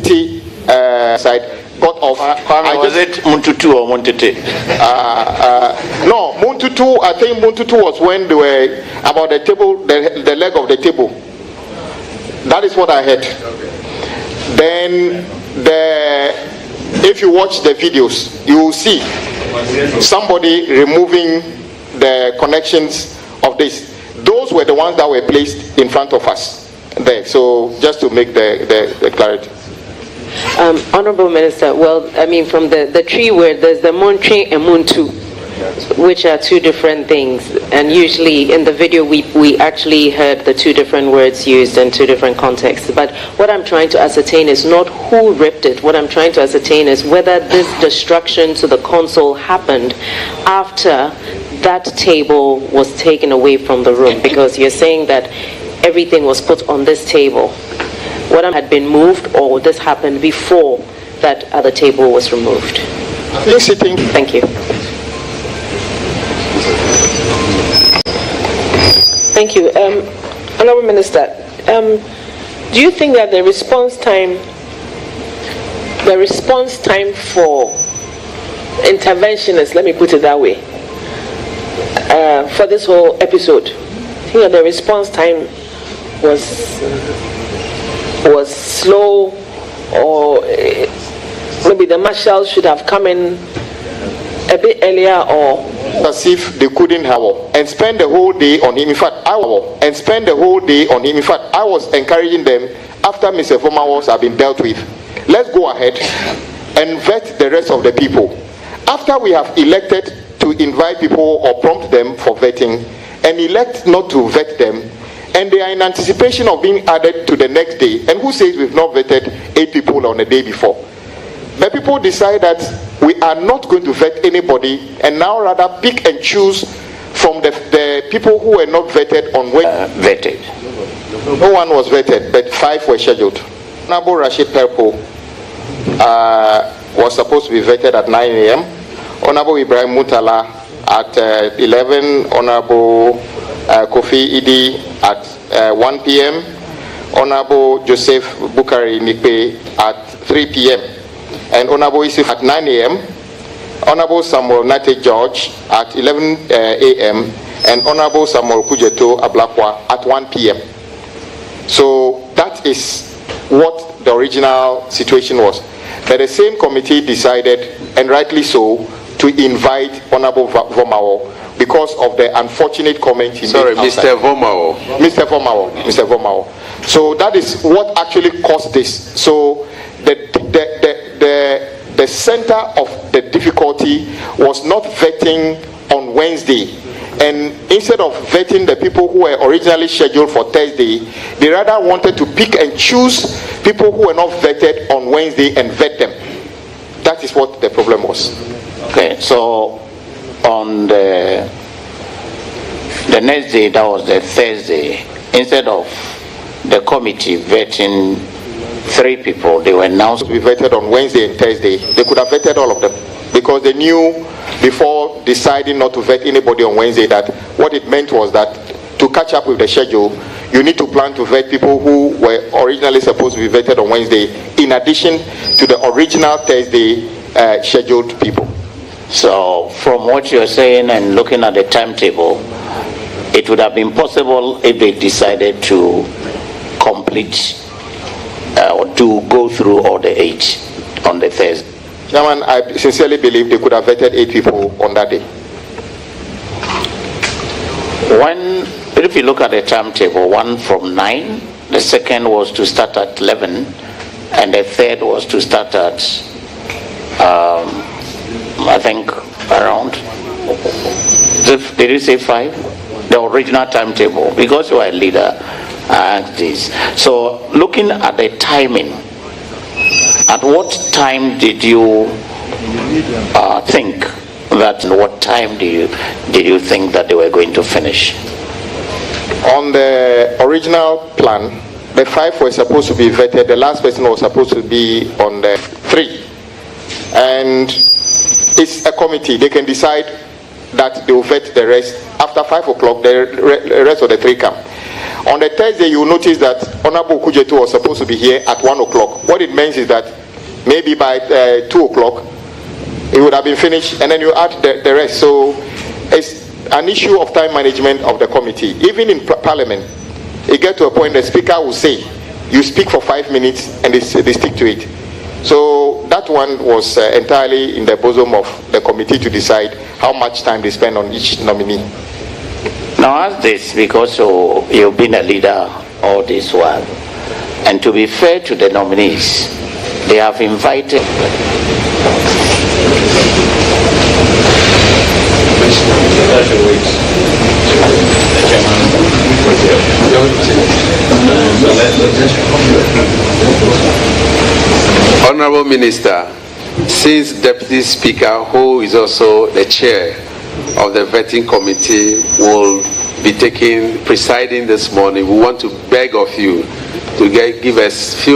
committee side got off. Was it Muntutu or Muntete? No, Muntutu. I think Muntutu was when they were about the table, the leg of the table. That is what I heard. Then if you watch the videos, you will see somebody removing the connections of this. Those were the ones that were placed in front of us there. So just to make the clarity. Honorable Minister, well, I mean, from the tree where there's the moon tree and moon two, which are two different things, and usually in the video we actually heard the two different words used in two different contexts. But what I'm trying to ascertain is not who ripped it. What I'm trying to ascertain is whether this destruction to the console happened after that table was taken away from the room, because you're saying that everything was put on this table. What had been moved, or this happened before that other table was removed? Thank you. Thank you. Honourable Minister, do you think that the response time for interventionists, let me put it that way, for this whole episode, I think that the response time was slow, or maybe the marshals should have come in a bit earlier, or as if they couldn't have and spend the whole day on him. In fact, I was encouraging them, after Mr. Vomawas have been dealt with, let's go ahead and vet the rest of the people. After we have elected to invite people or prompt them for vetting, and elect not to vet them, and they are in anticipation of being added to the next day, and who says we've not vetted 8 people on the day before? But people decide that we are not going to vet anybody, and now rather pick and choose from the people who were not vetted on when vetted. No one was vetted, but 5 were scheduled. Honorable Rashid Perpo was supposed to be vetted at 9 a.m. Honorable Ibrahim Mutala at 11. Honorable Kofi Idi at 1 p.m. Honorable Joseph Bukari Nikpe at 3 p.m. and Honorable Isif at 9 a.m. Honorable Samuel Nate George at 11 a.m. and Honorable Samuel Kujeto Ablakwa at 1 p.m. So that is what the original situation was. But the same committee decided, and rightly so, to invite Honorable Vomawo because of the unfortunate comment he made. Mr. Vomawo. So that is what actually caused this. So the center of the difficulty was not vetting on Wednesday, and instead of vetting the people who were originally scheduled for Thursday, they rather wanted to pick and choose people who were not vetted on Wednesday and vet them. That is what the problem was. Okay, so on the next day, that was the Thursday, instead of the committee vetting 3 people, they were now to be vetted on Wednesday and Thursday. They could have vetted all of them, because they knew before deciding not to vet anybody on Wednesday that what it meant was that to catch up with the schedule, you need to plan to vet people who were originally supposed to be vetted on Wednesday, in addition to the original Thursday scheduled people. So from what you're saying and looking at the timetable, it would have been possible if they decided to complete or to go through all the 8 on the Thursday. Chairman, I sincerely believe they could have vetted 8 people on that day. If you look at the timetable, one from 9, the second was to start at 11, and the third was to start at I think around, did you say 5? The original timetable, because you are a leader, I asked this. So looking at the timing, at what time did you think that, what time did you think that they were going to finish? On the original plan, the 5 were supposed to be vetted. The last person was supposed to be on the 3. And it's a committee. They can decide that they will vet the rest. After 5 o'clock, the rest of the 3 come. On the Thursday, you will notice that Honorable Kujetu was supposed to be here at 1 o'clock. What it means is that maybe by 2 o'clock, it would have been finished, and then you add the rest. So it's an issue of time management of the committee. Even in Parliament, it gets to a point the Speaker will say, you speak for 5 minutes, and they stick to it. So that one was entirely in the bosom of the committee to decide how much time they spend on each nominee. Now ask this, because you've been a leader all this while, and to be fair to the nominees, they have invited Honorable Minister, since Deputy Speaker, who is also the chair of the vetting committee, will be presiding this morning, we want to beg of you to give us few